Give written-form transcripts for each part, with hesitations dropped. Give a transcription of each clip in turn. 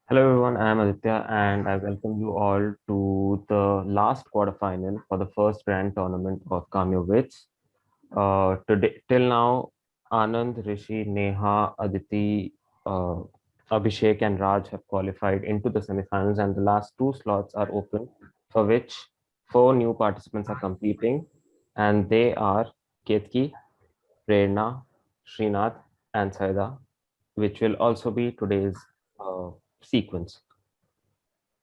Hello everyone, I am Aditya and I welcome you all to the last quarterfinal for the first grand tournament of Kamyo Wits. Today, till now, Anand, Rishi, Neha, Aditi, uh, Abhishek, and Raj have qualified into the semifinals, and the last two slots are open, for which four new participants are competing, and they are Ketki, Prerna, Srinath, and Saida, which will also be today's sequence.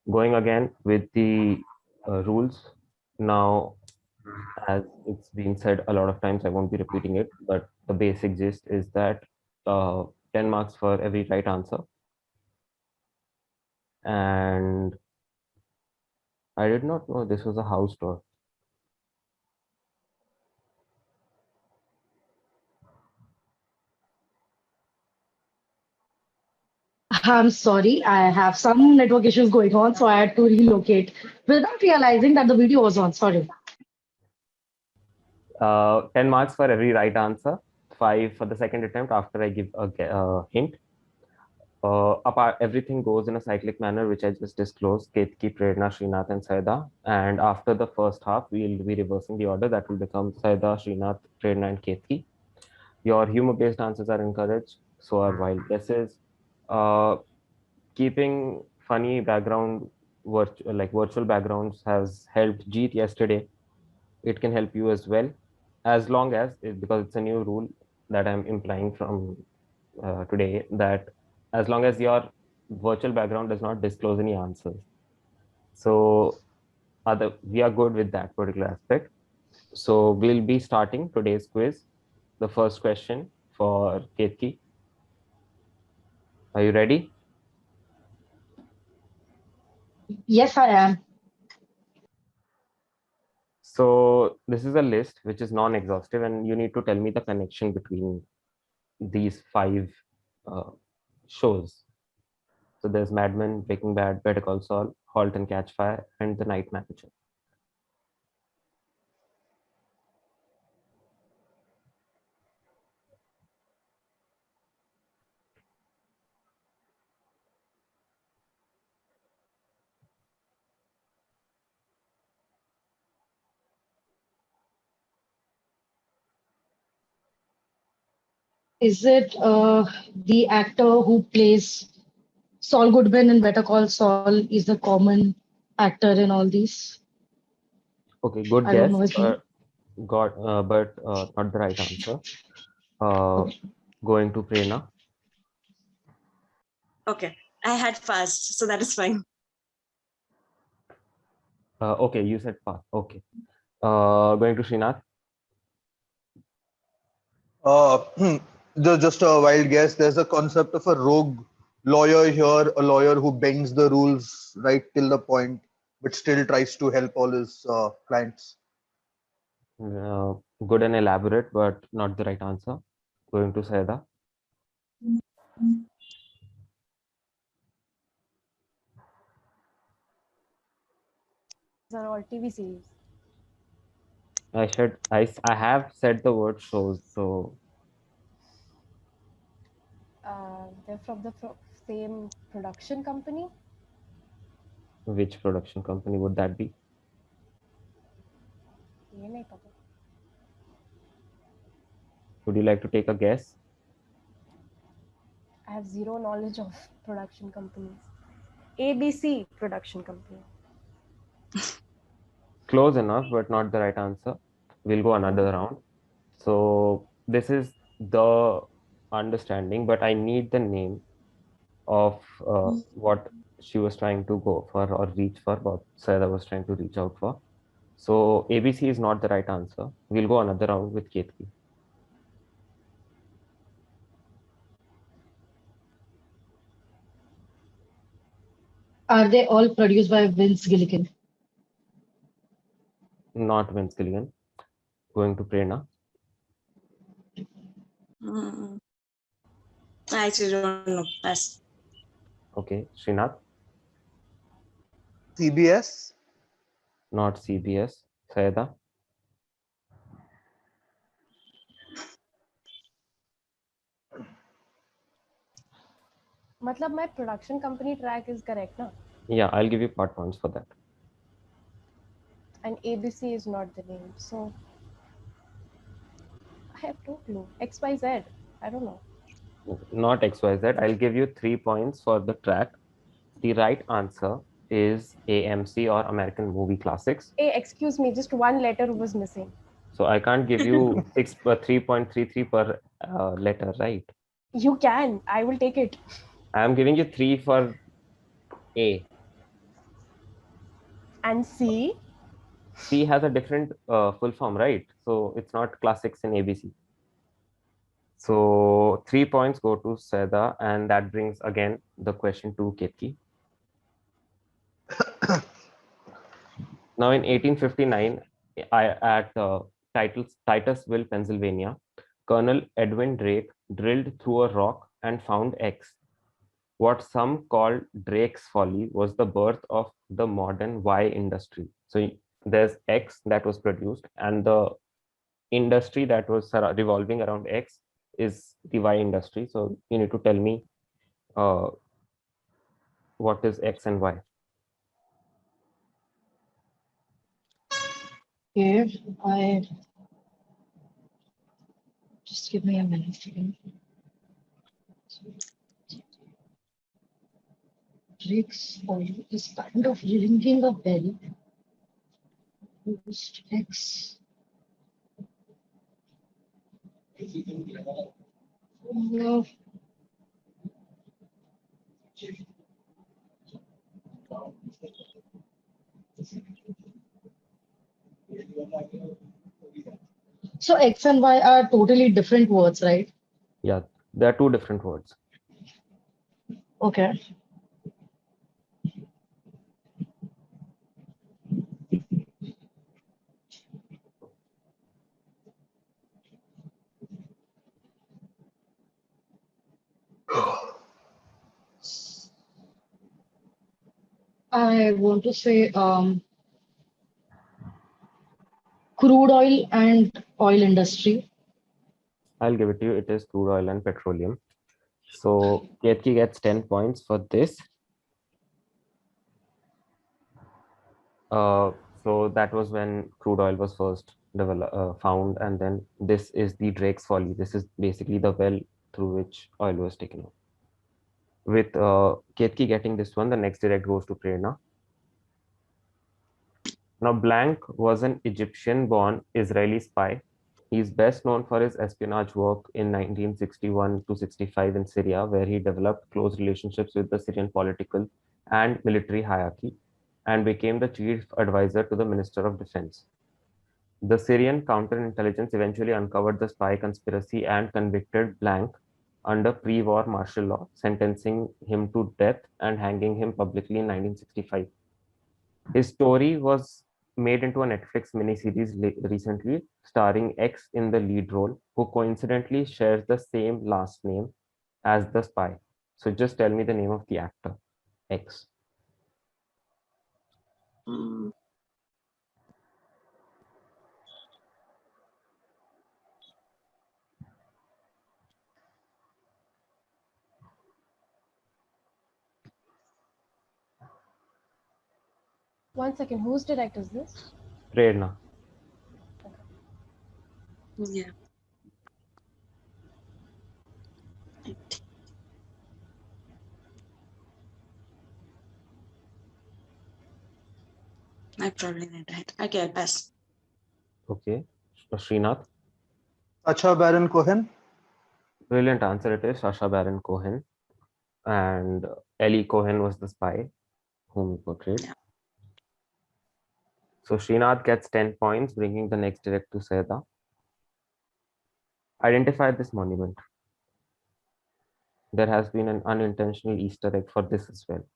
Going again with the rules. Now, as it's been said a lot of times, I won't be repeating it, but the basic gist is that uh, 10 marks for every right answer. And I did not know this was a house tour. I'm sorry, I have some network issues going on, so I had to relocate without realizing that the video was on. Sorry. 10 marks for every right answer, 5 for the second attempt after I give a hint. Apart, everything goes in a cyclic manner, which I just disclosed: Ketki, Prerna, Srinath, and Saida. And after the first half, we'll be reversing the order. That will become Saida, Srinath, Prerna, and Ketki. Your humor-based answers are encouraged, so are wild guesses. Uh, Keeping funny background, virtual backgrounds, has helped Jeet yesterday. It can help you as well, as long as because it's a new rule that I'm implying from today, that as long as your virtual background does not disclose any answers. So we are good with that particular aspect. So we'll be starting today's quiz. The first question for Ketki. Are you ready? Yes, I am. So this is a list which is non-exhaustive, and you need to tell me the connection between these five uh, shows. So there's Mad Men, Breaking Bad, Better Call Saul, Halt and Catch Fire, and The Night Manager. Is it the actor who plays Saul Goodman in Better Call Saul is the common actor in all these? Okay, good I don't know guess, his name. but not the right answer. Uh, Okay. Going to Prerna. Okay, I had fast, so that is fine. Okay, you said pass. Okay. Going to Srinath. Uh, just a wild guess. There's a concept of a rogue lawyer here, a lawyer who bends the rules right till the point, but still tries to help all his clients. Uh, Good and elaborate, but not the right answer. Going to Saida. These are all TV series. I have said the word shows, so They're from the same production company. which production company would that be? ये नहीं पता. Would you like to take a guess? I have zero knowledge of production companies. ABC production company. Close enough, but not the right answer. We'll go another round. So this is the understanding, but I need the name of what she was trying to go for or reach for, what Saida was trying to reach out for. So ABC is not the right answer. We'll go another round with Ketki. Are they all produced by Vince Gilligan? Not Vince Gilligan. Going to Prerna. Mm, I actually don't know. Pass. Okay. Srinath. CBS. Not CBS. Saida. मतलब my production company track is correct, na? Yeah, I'll give you part points for that. And ABC is not the name. So I have no clue. XYZ. I don't know. Not XYZ. I'll give you 3 points for the track. The right answer is AMC or American Movie Classics. Hey, excuse me, just one letter was missing. So I can't give you 3.33 per letter, right? You can. I will take it. I am giving you 3 for A. And C. C has a different full form, right? So it's not classics in ABC. So 3 points go to Seda, and that brings again the question to Ketki. Now in 1859, at Titusville, Pennsylvania, Colonel Edwin Drake drilled through a rock and found X. What some called Drake's Folly was the birth of the modern Y industry. So there's X that was produced, and the industry that was revolving around X is the Y industry. So you need to tell me what is X and Y. Okay, I just give me a minute. Drake's Folly is kind of ringing a bell. Post X. Uh, So X and Y are totally different words, right? Yeah, there are two different words. Okay. I want to say crude oil and oil industry. I'll give it to you. It is crude oil and petroleum. So Ketki gets 10 points for this. So that was when crude oil was first found, and then this is the Drake's Folly. This is basically the well through which oil was taken out. With Ketki getting this one, the next direct goes to Prerna. Now, Blank was an Egyptian-born Israeli spy. He is best known for his espionage work in 1961 to 65 in Syria, where he developed close relationships with the Syrian political and military hierarchy and became the chief advisor to the Minister of Defense. The Syrian counterintelligence eventually uncovered the spy conspiracy and convicted Blank under pre-war martial law, sentencing him to death and hanging him publicly in 1965. His story was made into a Netflix miniseries recently, starring X in the lead role, who coincidentally shares the same last name as the spy. So just tell me the name of the actor, X. Mm, One second. Whose direct is this? Prerna. yeah. Right. I probably need right. Okay, I'll pass. Okay. Srinath. Sacha Baron Cohen. Brilliant answer. It is Sacha Baron Cohen. And Ellie Cohen was the spy whom he portrayed. Yeah. So Srinath gets 10 points, bringing the next direct to Sayeda. Identify this monument. There has been an unintentional Easter egg for this as well.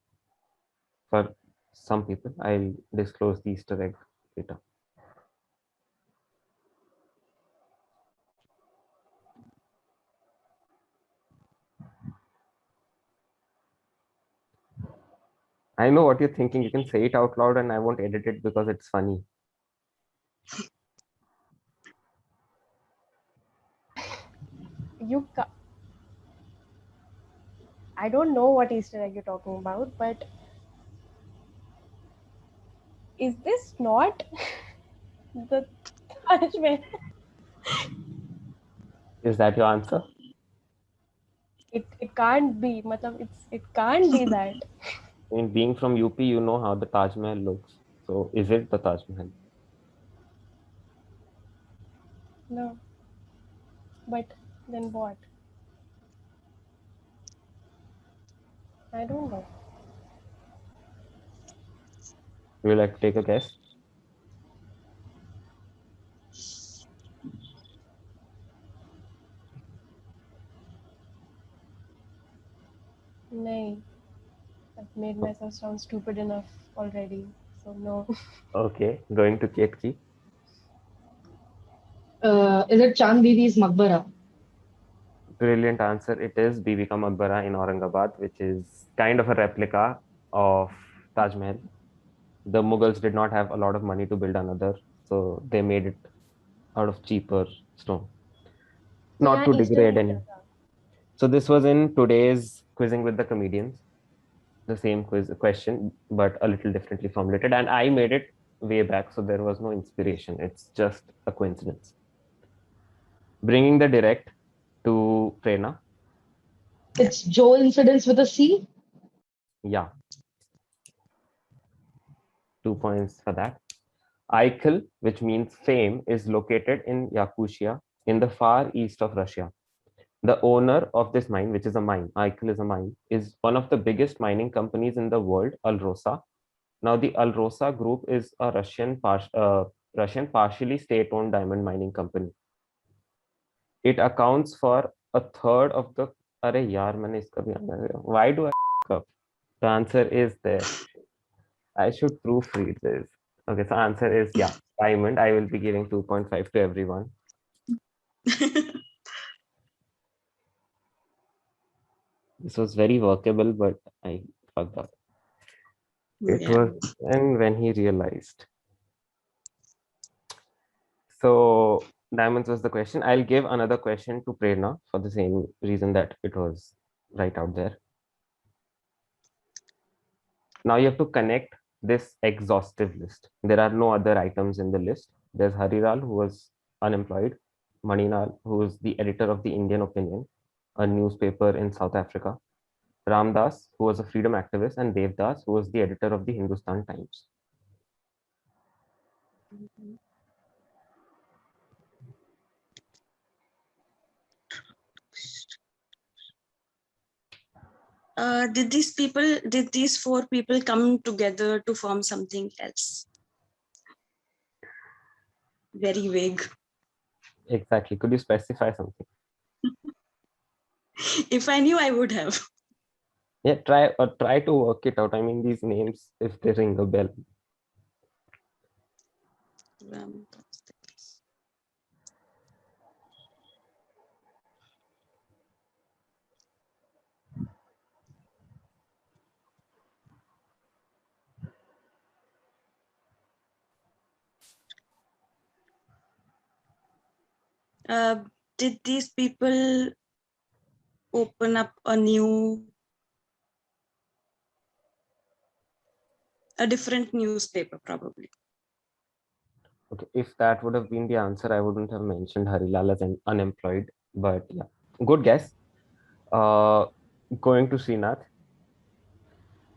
For some people, I'll disclose the Easter egg later. I know what you're thinking. You can say it out loud and I won't edit it because it's funny. You ca- I don't know what Easter egg you're talking about, but is this not the Taj Mahal? Is that your answer? It can't be. It can't be that. I mean, being from UP, you know how the Taj Mahal looks. So is it the Taj Mahal? No. But then what? I don't know. Would you like to take a guess? Nay. I've made myself sound stupid enough already. So no. Okay, going to Ketki. Is it Chand Bibi's Maqbara? Brilliant answer. It is Bibi Ka Maqbara in Aurangabad, which is kind of a replica of Taj Mahal. The Mughals did not have a lot of money to build another, so they made it out of cheaper stone. Not Yeah, to Easter degrade egg any. क्या था? So this was in today's Quizzing with the Comedians. The same question, but a little differently formulated. And I made it way back, so there was no inspiration. It's just a coincidence. Bringing the direct to Prerna. It's Joe incidents with a C. Yeah. 2 points for that. Aikil, which means fame, is located in Yakutia in the far east of Russia. The owner of this mine, which is a mine, Aikil is a mine, is one of the biggest mining companies in the world, Alrosa. Now, the Alrosa Group is a Russian partially state-owned diamond mining company. It accounts for a third of the. Arey yaar, maine iska bhi aana hai. Why do I up? The answer is there. I should proofread this. Okay, so answer is yeah, diamond. I will be giving 2.5 to everyone. This was very workable, but I fucked up. It Yeah. was and when he realized. So diamonds was the question. I'll give another question to Prerna for the same reason that it was right out there. Now you have to connect this exhaustive list. There are no other items in the list. There's Harilal, who was unemployed, Maninal, who is the editor of the Indian Opinion, a newspaper in South Africa, Ramdas, who was a freedom activist, and Devdas, who was the editor of the Hindustan Times. Did these four people come together to form something else? Very vague. Exactly. Could you specify something? If I knew, I would have. Yeah, try to work it out. I mean, these names, if they ring a bell. Did these people open up a different newspaper, probably? Okay, if that would have been the answer, I wouldn't have mentioned Harilal as unemployed. But yeah, good guess. Going to Srinath.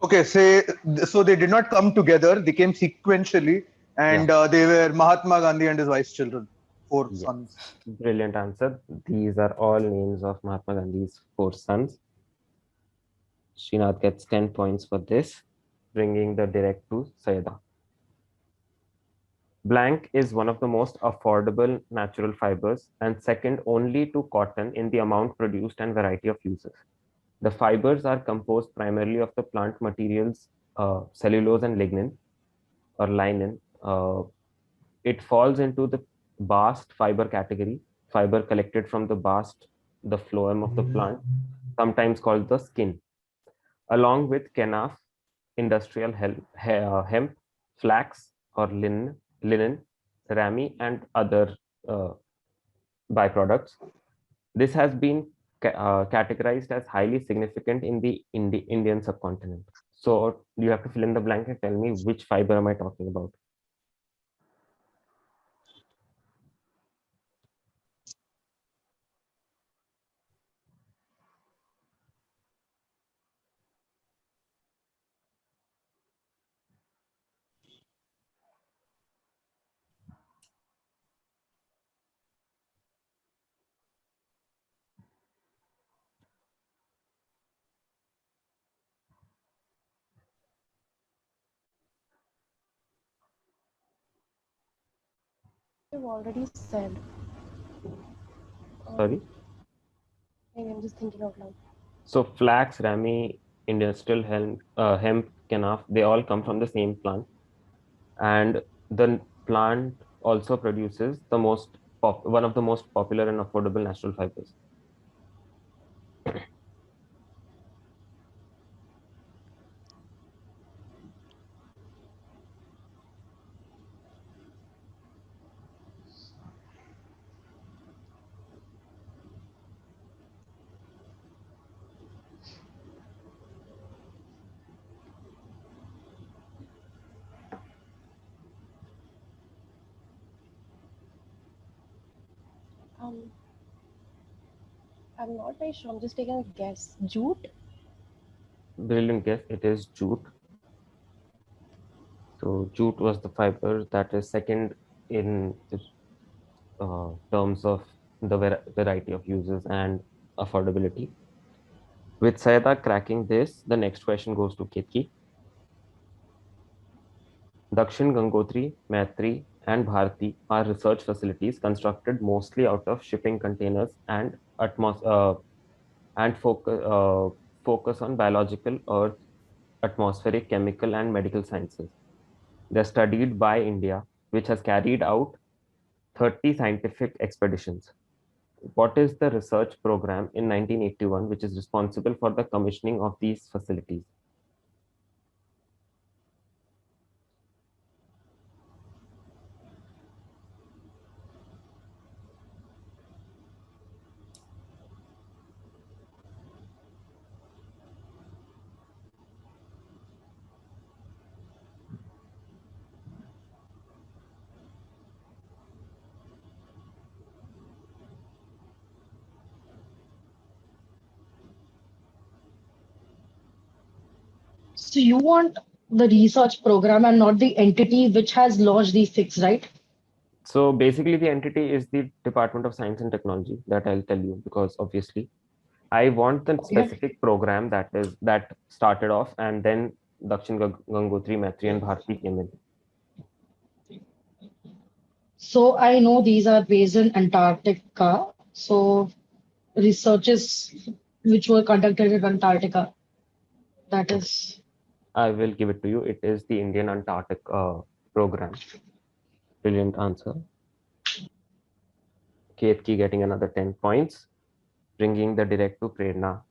Okay, so they did not come together. They came sequentially, and they were Mahatma Gandhi and his wife's children, four Yes. sons. Brilliant answer. These are all names of Mahatma Gandhi's 4 sons. Srinath gets 10 points for this, bringing the direct to Sayeda. Blank is one of the most affordable natural fibers and second only to cotton in the amount produced and variety of uses. The fibers are composed primarily of the plant materials cellulose and lignin or linen. It falls into the bast fiber category, fiber collected from the bast, the phloem of the plant, sometimes called the skin, along with kenaf, industrial hemp, flax or linen, rami, and other byproducts. This has been categorized as highly significant in the Indian subcontinent. So you have to fill in the blank and tell me which fiber am I talking about. You've already said. Sorry. Maybe I'm just thinking out loud. So flax, rami, industrial hemp, kenaf, they all come from the same plant, and the plant also produces the one of the most popular and affordable natural fibers. Um, I'm not very sure. I'm just taking a guess. Jute? Brilliant guess. It is jute. So jute was the fiber that is second in terms of the variety of uses and affordability. With Sayada cracking this, the next question goes to Ketki. Dakshin Gangotri, Maitri, and Bharati are research facilities constructed mostly out of shipping containers and and focus on biological, earth, atmospheric, chemical, and medical sciences. They're studied by India, which has carried out 30 scientific expeditions. What is the research program in 1981 which is responsible for the commissioning of these facilities? So you want the research program and not the entity which has launched these six, right? So basically, the entity is the Department of Science and Technology, that I'll tell you, because obviously I want the Okay. specific program that started off, and then Dakshin Gangotri, Maitri, and Bharati came in. So I know these are based in Antarctica. So researches which were conducted in Antarctica. That Okay. is, I will give it to you. It is the Indian Antarctic program. Brilliant answer. Ketki getting another 10 points, bringing the direct to Prerna.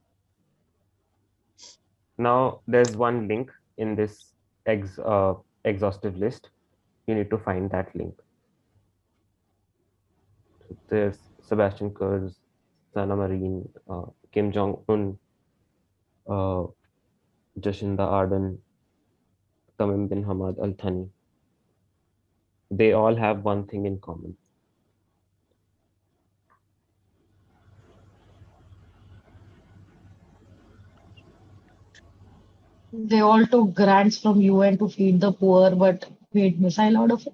Now, there's one link in this exhaustive list. You need to find that link. There's Sebastian Kurz, Sana Marine, Kim Jong Un, uh, Jacinda Ardern, Tamim bin Hamad Al Thani. They all have one thing in common. they all took grants from UN to feed the poor, but made missile out of it.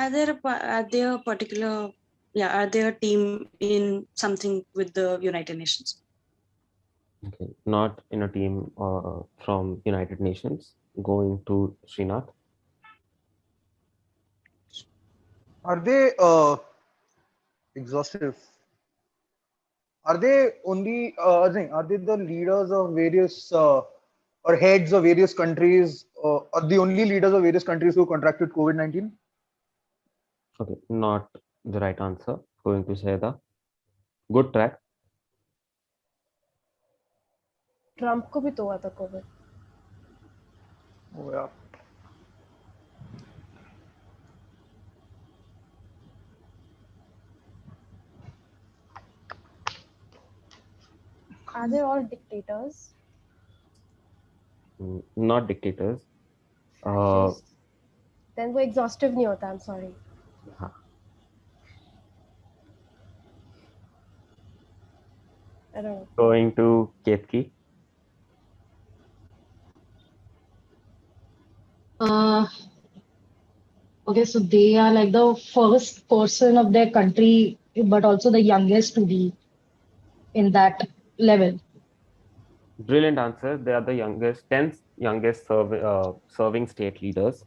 Are they a particular, yeah, are they a team in something with the United Nations? Okay, not in a team from United Nations. Going to Srinath. Are they exhaustive? Are they only are they the leaders of various or heads of various countries, are the only leaders of various countries who contracted COVID-19? Okay, not the right answer. Going to Sayeda. Good track. Trump को भी तो हुआ था Covid. Oh yeah. Are they all dictators? Not dictators. Fascists? Then वो exhaustive नहीं होता. I'm sorry. हाँ. I don't know. Going to Ketki. Okay, so they are like the first person of their country, but also the youngest to be in that level. Brilliant answer. They are the youngest, 10th youngest serving state leaders.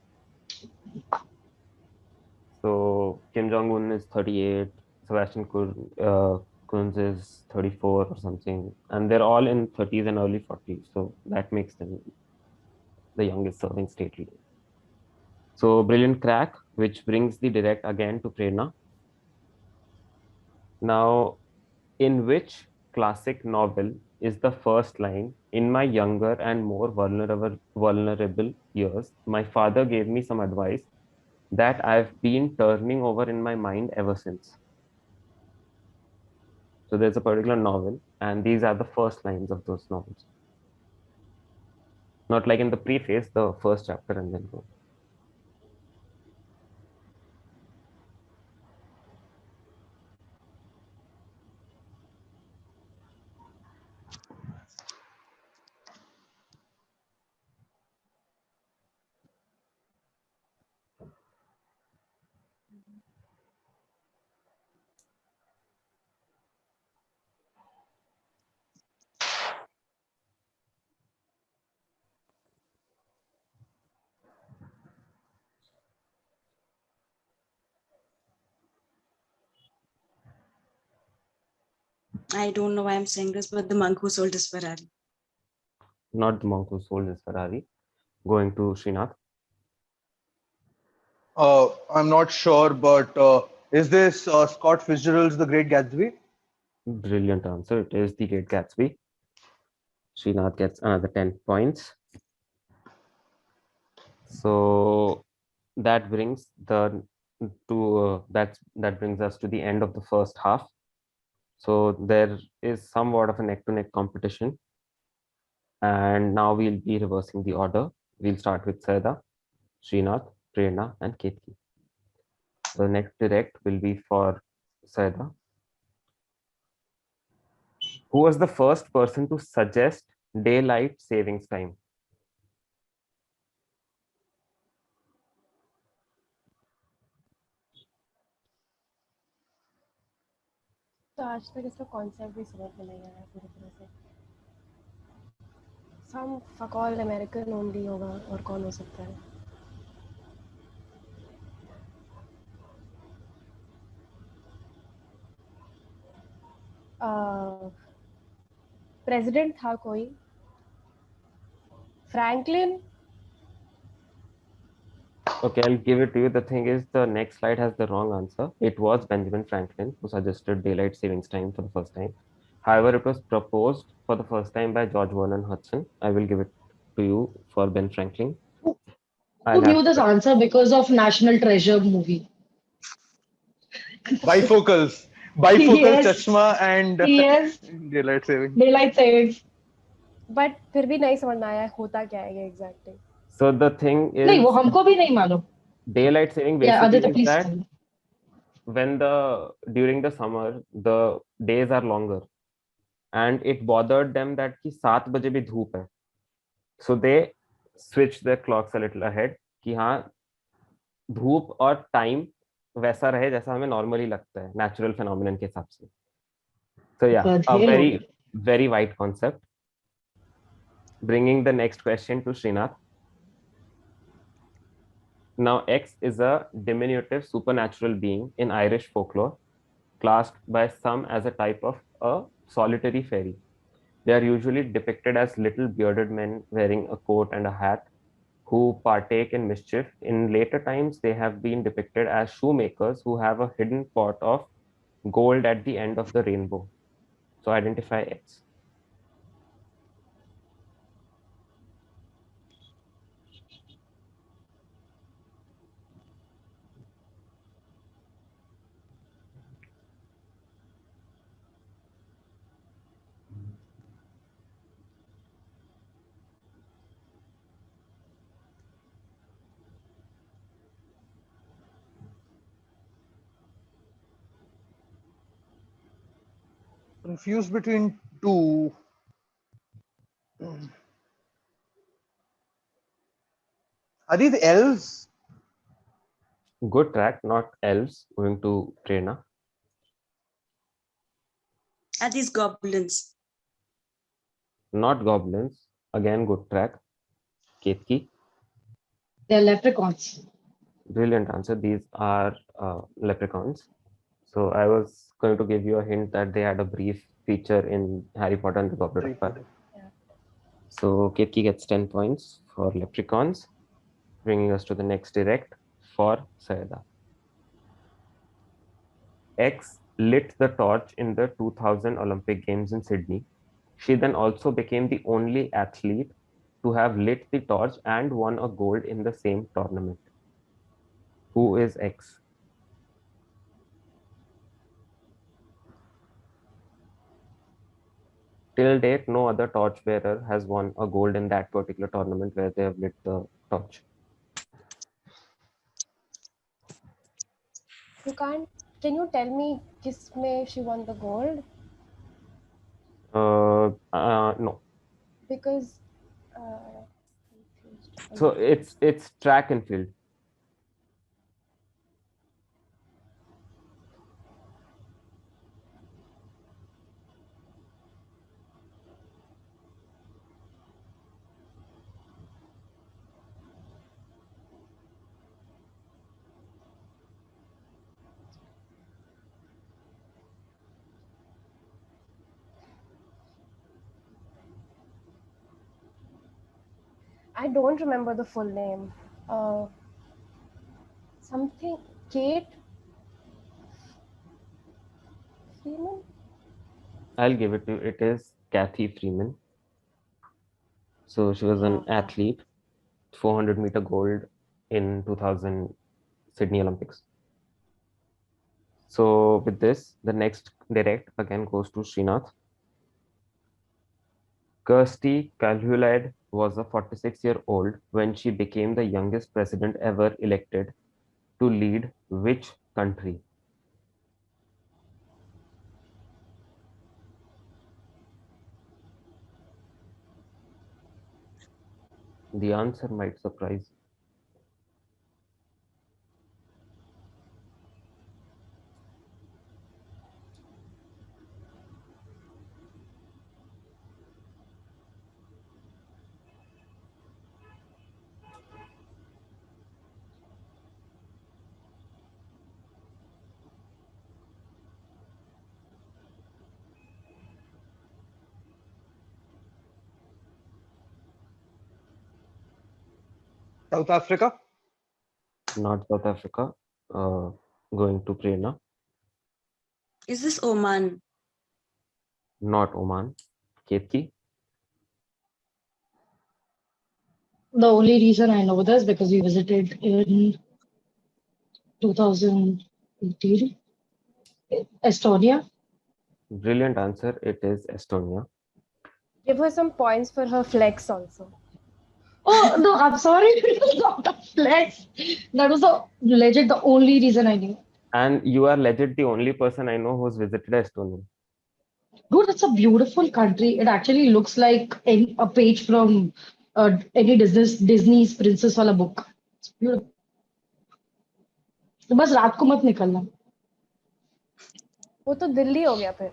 So Kim Jong-un is 38, Sebastian Kurz is 34 or something, and they're all in 30s and early 40s. So that makes them the youngest serving state leader. So brilliant crack, which brings the direct again to Prerna. Now, in which classic novel is the first line, "In my younger and more vulnerable years, my father gave me some advice that I've been turning over in my mind ever since." So there's a particular novel, and these are the first lines of those novels. Not like in the preface, the first chapter, and then go. I don't know why I'm saying this, but The Monk Who Sold His Ferrari. Not The Monk Who Sold His Ferrari. Going to Srinath. I'm not sure, but is this Scott Fitzgerald's The Great Gatsby? Brilliant answer. It is The Great Gatsby. Srinath gets another 10 points. So that brings that brings us to the end of the first half. So there is somewhat of a neck-to-neck competition, and now we'll be reversing the order. We'll start with Sayeda, Srinath, Prerna, and Ketki. The next direct will be for Sayeda. Who was the first person to suggest daylight savings time? तो आज तक इसका concept भी समझ में नहीं आया पूरी तरह से. Some fuck all American only होगा और कौन हो सकता है? प्रेसिडेंट था कोई. Franklin. Okay, I'll give it to you. The thing is, the next slide has the wrong answer. It was Benjamin Franklin who suggested daylight savings time for the first time. However, it was proposed for the first time by George Vernon Hudson. I will give it to you for Ben Franklin. Who knew this answer because of National Treasure movie? Bifocals. Yes. Chashma and Yes, daylight saving. daylight savings. But फिर भी नहीं समझ में आया होता क्या है ये exactly. So the thing is, नहीं वो हमको भी नहीं मालूम. daylight saving Yeah, basically Aditya, is please that tell me. when during the summer the days are longer, and it bothered them that कि 7 बजे भी धूप है. So they switched their clocks a little ahead कि हाँ धूप और time वैसा रहे जैसा हमें नॉर्मली लगता है नेचुरल फिनोमिनन के हिसाब से. So yeah, a गधे very लोग. very wide concept. Bringing the next question to Srinath. Now, X is a diminutive supernatural being in Irish folklore, classed by some as a type of a solitary fairy. They are usually depicted as little bearded men wearing a coat and a hat who partake in mischief. In later times, they have been depicted as shoemakers who have a hidden pot of gold at the end of the rainbow. So identify X. Confused between two. Are these elves? Good track, not elves. Going to Prerna. Are these goblins? Not goblins. Again, good track. Ketki. They're leprechauns. Brilliant answer. These are leprechauns. So I was going to give you a hint that they had a brief feature in Harry Potter and the Goblet of Fire. So Ketki gets 10 points for leprechauns, bringing us to the next direct for Sayeda. X lit the torch in the 2000 Olympic Games in Sydney. She then also became the only athlete to have lit the torch and won a gold in the same tournament. Who is X? Till date, no other torchbearer has won a gold in that particular tournament where they have lit the torch. You can't. Can you tell me kisme she won the gold? No. Because. So it's track and field. I don't remember the full name. Something Kate Freeman? I'll give it to you. It is Kathy Freeman. So she was an athlete, 400-meter gold in 2000 Sydney Olympics. So with this, the next direct again goes to Srinath. Kirsty Calhoun was a 46-year-old when she became the youngest president ever elected to lead which country? The answer might surprise you. South Africa? Not South Africa. Going to Prerna. Is this Oman? Not Oman. Ketki. The only reason I know this because we visited in 2018 Estonia. Brilliant answer. It is Estonia. Give her some points for her flex also. Oh no, I'm sorry. It was not a flex. That was legit the only reason I knew. And you are legit the only person I know who's visited Estonia. Dude, it's a beautiful country. It actually looks like a page from any Disney's Princess Wala book. It's beautiful. तो बस रात को मत निकलना। वो तो दिल्ली हो गया फिर।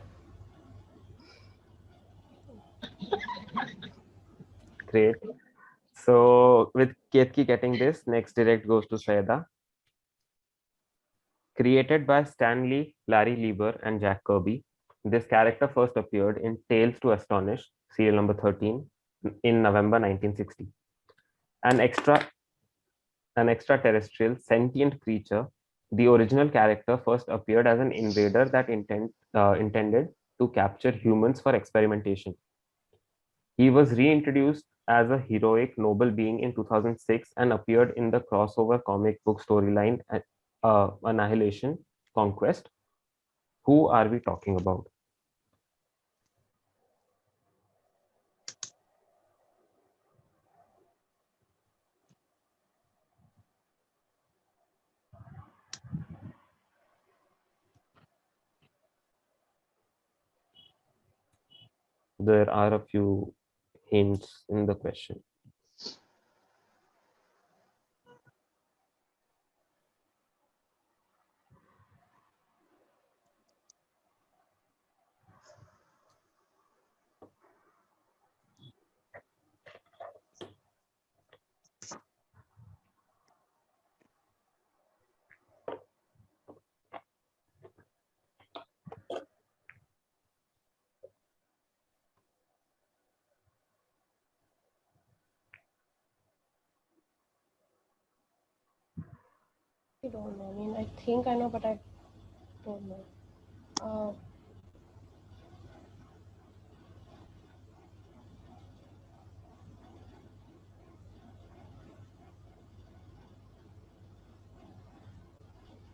Great. So with Ketki getting this, next direct goes to Sayeda. Created by Stan Lee, Larry Lieber, and Jack Kirby, this character first appeared in Tales to Astonish, serial number 13, in November 1960. An extraterrestrial sentient creature, the original character first appeared as an invader that intended to capture humans for experimentation. He was reintroduced as a heroic, noble being in 2006 and appeared in the crossover comic book storyline Annihilation Conquest. Who are we talking about? There are a few hints in the question. I don't know. I mean, I think I know, but I don't know.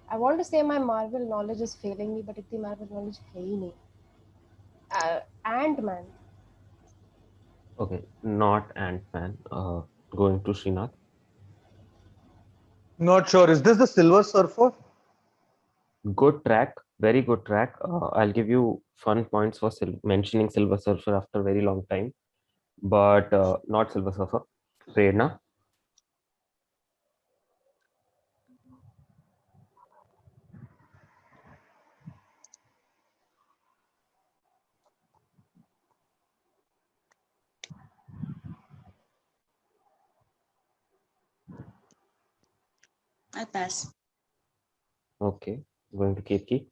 I want to say my Marvel knowledge is failing me, but इतनी Marvel knowledge है ही नहीं. Ant-Man. Okay, not Ant-Man. Going to Srinath. Not sure. Is this the Silver Surfer? Good track, very good track. I'll give you fun points for mentioning Silver Surfer after a very long time, but not Silver Surfer. Prerna. I pass. Okay, going to Ketki.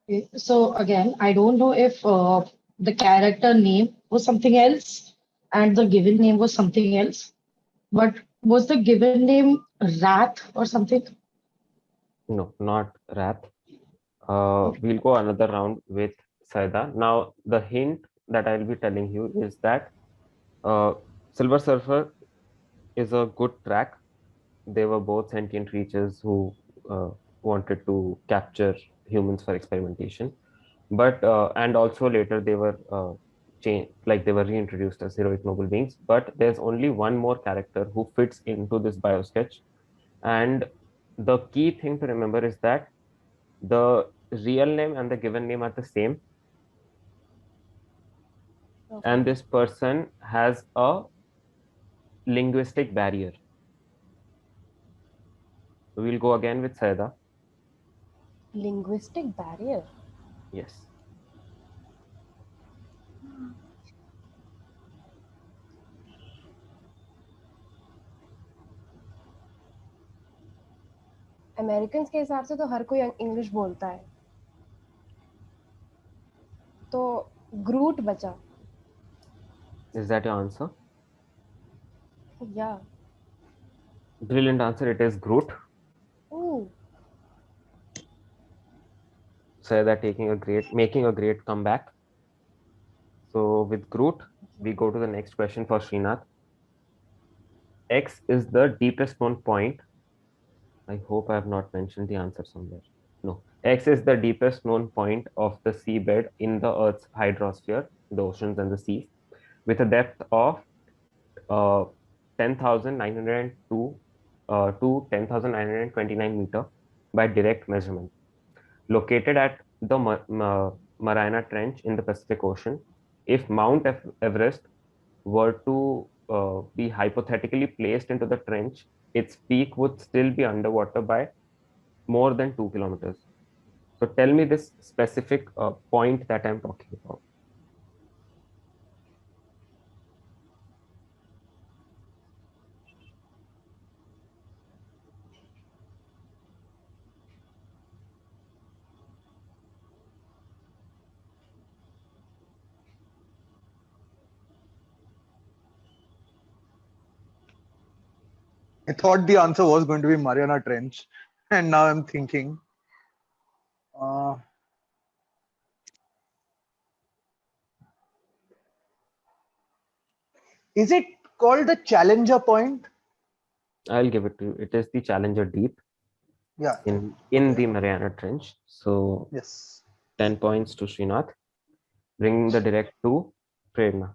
Okay, so again, I don't know if the character name was something else and the given name was something else, but was the given name Wrath or something? No, not Wrath. We'll go another round with Saida. Now, the hint that I'll be telling you is that Silver Surfer is a good track. They were both sentient creatures who wanted to capture humans for experimentation, but and also later they were changed, like they were reintroduced as heroic noble beings. But there's only one more character who fits into this bio sketch, and the key thing to remember is that the real name and the given name are the same, Okay. and this person has a linguistic barrier. We'll go again with Saida. Linguistic barrier. Yes. Americans के हिसाब से तो हर कोई English बोलता है, तो ग्रूट बचा. Is that your answer? Yeah. Brilliant answer. It is Groot. Ooh. Saida making a great comeback. So with Groot, we go to the next question for Srinath. X is the deepest known point. I hope I have not mentioned the answer somewhere. No. X is the deepest known point of the seabed in the Earth's hydrosphere, the oceans and the seas, with a depth of 10,902 to 10,929 meter by direct measurement. Located at the Mariana Trench in the Pacific Ocean, if Mount Everest were to be hypothetically placed into the trench, its peak would still be underwater by more than 2 kilometers. So tell me this specific point that I'm talking about. I thought the answer was going to be Mariana Trench, and now I'm thinking. Uh, is it called the Challenger Point? I'll give it to you. It is the Challenger Deep Yeah. in Okay. the Mariana Trench. So Yes. 10 points to Srinath, bringing the direct to Prerna.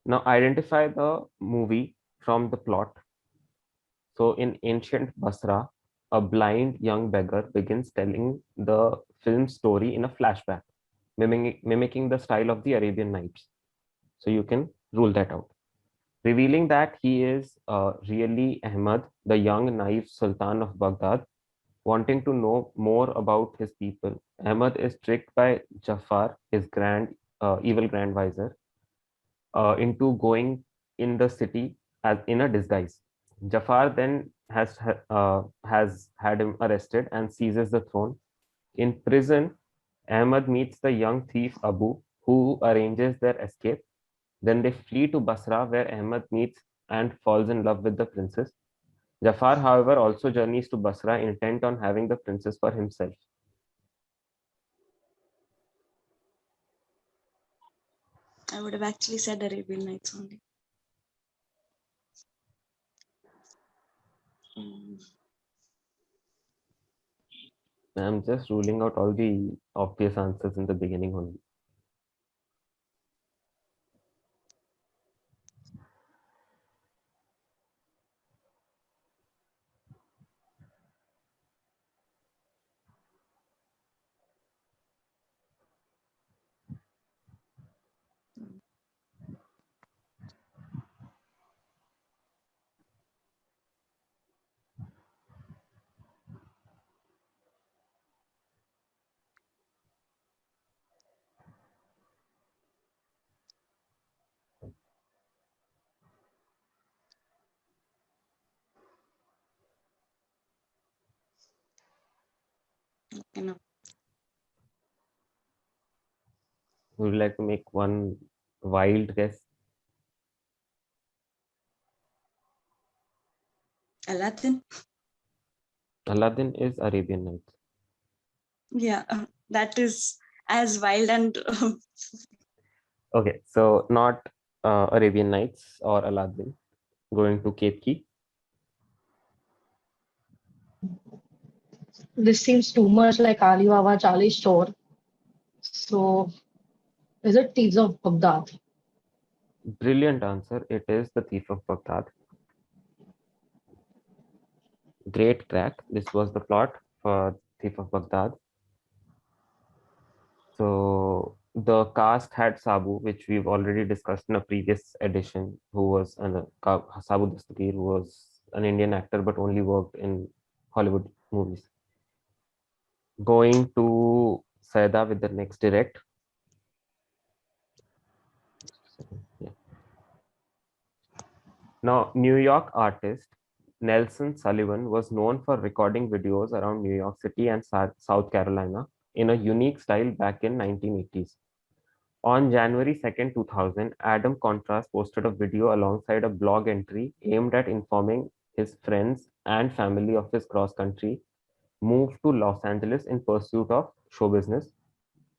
Now identify the movie from the plot. So in ancient Basra, a blind young beggar begins telling the film story in a flashback, mimicking the style of the Arabian Nights. So you can rule that out. Revealing that he is really Ahmad, the young naive Sultan of Baghdad, wanting to know more about his people. Ahmad is tricked by Jafar, his evil grand vizier, into going in the city as in a disguise. Jafar then has had him arrested and seizes the throne. In prison, Ahmad meets the young thief Abu, who arranges their escape. Then they flee to Basra, where Ahmad meets and falls in love with the princess. Jafar, however, also journeys to Basra, intent on having the princess for himself. I would have actually said Arabian Nights only. I'm just ruling out all the obvious answers in the beginning only. You know, Would you like to make one wild guess? Aladdin. Aladdin is Arabian Nights. Yeah, that is as wild and Okay, so not Arabian Nights or Aladdin. Going to Ketki. This seems too much like Alibaba Charlie Store. So, is it Thieves of Baghdad? Brilliant answer. It is The Thief of Baghdad. Great crack. This was the plot for Thief of Baghdad. So the cast had Sabu, which we've already discussed in a previous edition, who was Sabu Dastagir, who was an Indian actor but only worked in Hollywood movies. Going to Saida with the next direct. Yeah. Now, New York artist Nelson Sullivan was known for recording videos around New York City and South Carolina in a unique style back in 1980s. On January 2nd, 2000, Adam Contrast posted a video alongside a blog entry aimed at informing his friends and family of his cross-country move to Los Angeles in pursuit of show business,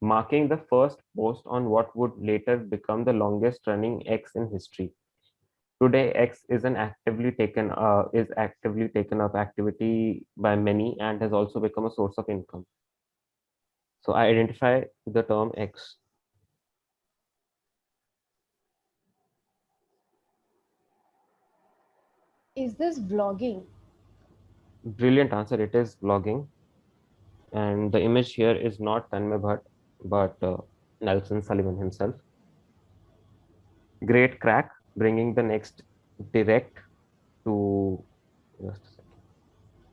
marking the first post on what would later become the longest-running X in history. Today, X is an actively taken up activity by many and has also become a source of income. So I identify the term X. Is this vlogging? Brilliant answer. It is vlogging. And the image here is not Tanmay Bhatt, but Nelson Sullivan himself. Great crack. bringing the next direct to, just a second.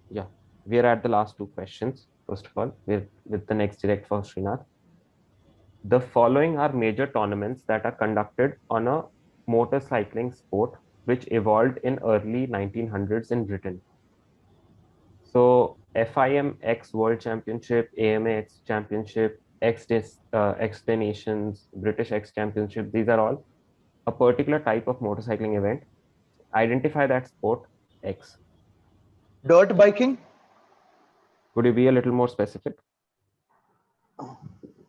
Yeah, we are at the last two questions. First of all, we're with the next direct for Srinath. The following are major tournaments that are conducted on a motorcycling sport which evolved in early 1900s in Britain. So FIM X World Championship, AMA X Championship, X Nations, British X Championship, these are all a particular type of motorcycling event. Identify that sport X. Dirt biking? Could you be a little more specific?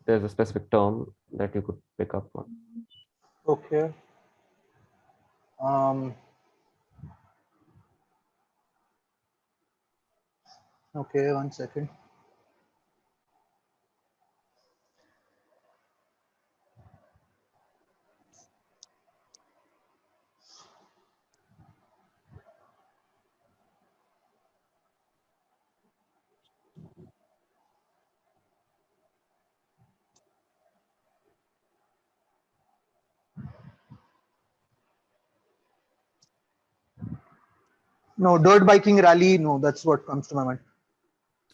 There's a specific term that you could pick up on. Okay. Okay, 1 second. No, dirt biking rally. No, that's what comes to my mind.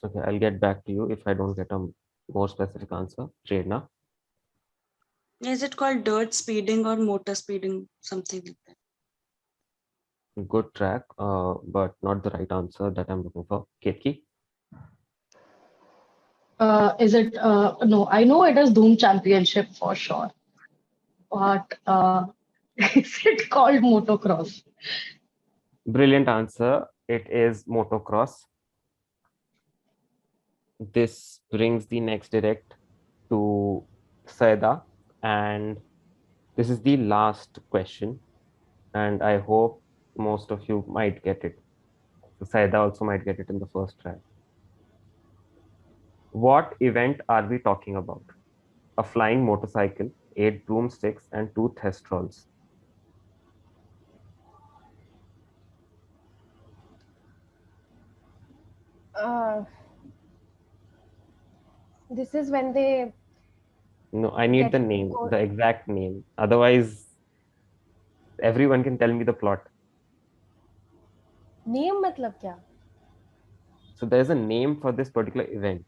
Okay, I'll get back to you if I don't get a more specific answer. Prerna. Is it called dirt speeding or motor speeding? Something like that. Good track, but not the right answer that I'm looking for. Ketki. Is it no, I know it is Doom Championship for sure. But is it called motocross? Brilliant answer. It is motocross. This brings the next direct to Saida, and this is the last question, and I hope most of you might get it. So Saida also might get it in the first try. What event are we talking about? A flying motorcycle, 8 broomsticks, and 2 thestrals. This is when they No, I need get the name, go- the exact name. Otherwise, everyone can tell me the plot. name मतलब क्या? So there's a name for this particular event.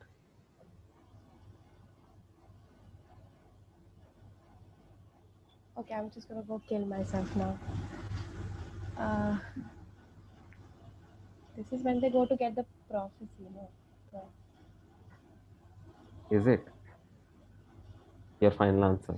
Okay, I'm just gonna go kill myself now. This is when they go to get the prophecy, no? Yeah. Is it your final answer?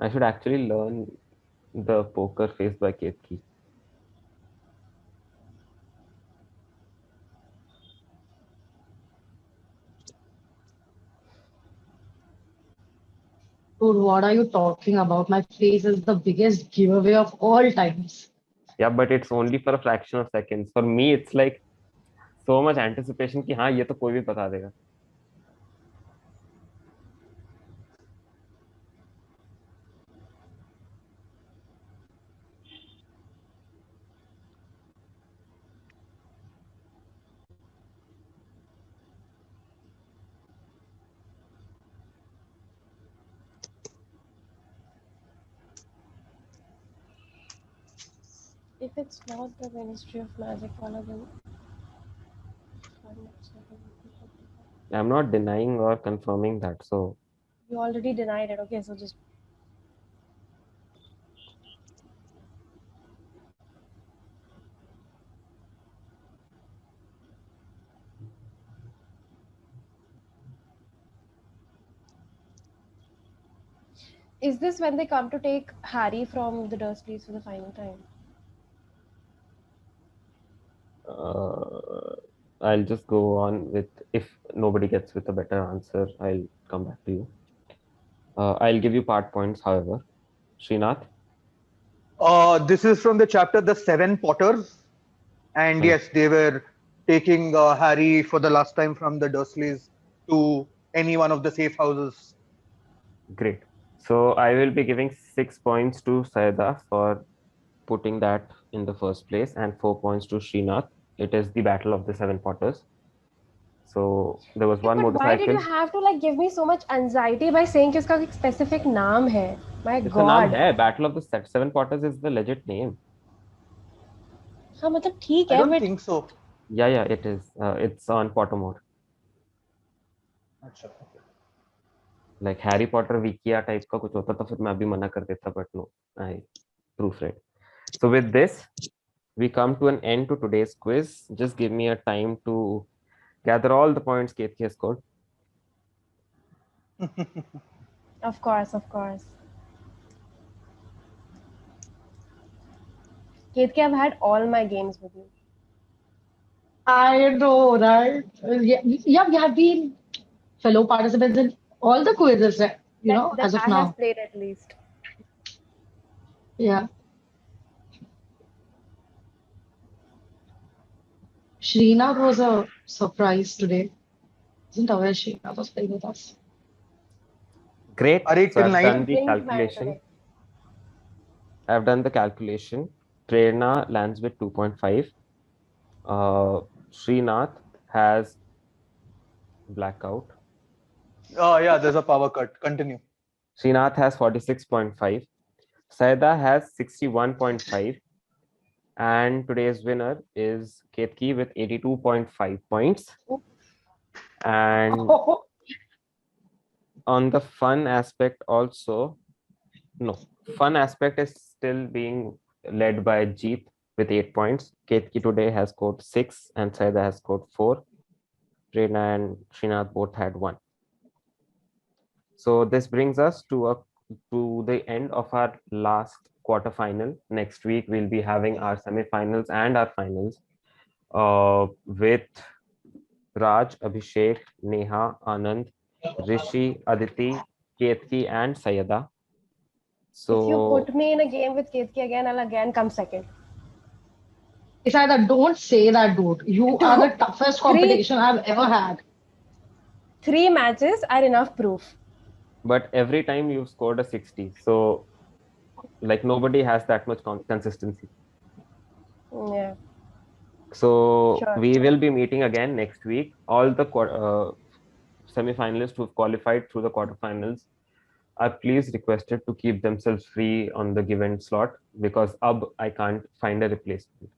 I should actually learn the poker face by Ketki. Dude, what are you talking about? My face is the biggest giveaway of all times. Yeah, but it's only for a fraction of seconds. For me, it's like so much anticipation कि हाँ ये तो कोई भी बता देगा. If it's not the Ministry of Magic wala, then I'm not denying or confirming that. So you already denied it. Okay, so just is this when they come to take Harry from the Dursleys for the final time? I'll just go on with, if nobody gets with a better answer, I'll come back to you. I'll give you part points, however. Srinath. This is from the chapter The Seven Potters. And Hmm. yes, they were taking Harry for the last time from the Dursleys to any one of the safe houses. Great. So I will be giving 6 points to Sayada for putting that in the first place, and 4 points to Srinath. It is the Battle of the Seven Potters. So there was one But why did you motorcycle. have to like give me so much anxiety by saying कि उसका एक specific नाम है? My इसका नाम God. है Battle of the Seven Potters is the legit name. हाँ मतलब ठीक I है don't but think so. Yeah, it is. It's on Pottermore. Acha, okay. Like Harry Potter Wikia type का कुछ होता तो फिर मैं अभी मना कर देता, but no, I proofread. So with this, we come to an end to today's quiz. Just give me a time to gather all the points Kethi has scored. of course. Ketki, I've had all my games with you. I know, right? Yeah, we have been fellow participants in all the quizzes, That as of I have now. played at least. Yeah. Srinath was a surprise today. Isn't aware Srinath was playing with us. Great. Are So till I've night? done the Winged man calculation. today. I've done the calculation. Prerna lands with 2.5. Srinath has blackout. Oh yeah, there's a power cut. Continue. Srinath has 46.5. Saida has 61.5. And today's winner is Ketki with 82.5 points. And on the fun aspect also, no, fun aspect is still being led by Jeet with 8 points. Ketki today has scored 6 and Saida has scored 4. Prerna and Srinath both had 1. So this brings us to the end of our last quarterfinal. Next week we'll be having our semifinals and our finals with Raj, Abhishek, Neha, Anand, Rishi, Aditi, Ketki, and Sayada. If you So put me in a game with Ketki again, I'll again come second. Isaida, don't say that, dude. You are the toughest competition I've ever had. 3 matches are enough proof. but every time you've scored a 60. So like nobody has that much consistency. Yeah. So Sure. we will be meeting again next week. All the semi-finalists who've qualified through the quarterfinals are please requested to keep themselves free on the given slot because I can't find a replacement.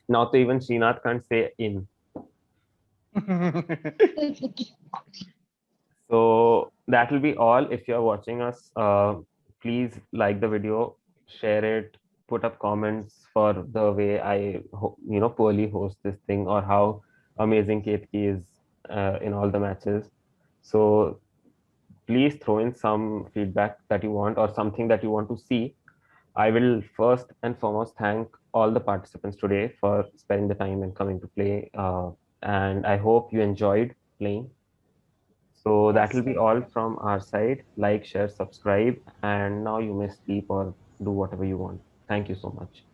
Now to even Srinath can't say in. So that will be all. If you're watching us, please like the video, share it, put up comments for the way I poorly host this thing or how amazing Ketki is in all the matches. So please throw in some feedback that you want or something that you want to see. I will first and foremost thank all the participants today for spending the time and coming to play. And I hope you enjoyed playing. So that will be all from our side. Like, share, subscribe, and now you may sleep or do whatever you want. Thank you so much.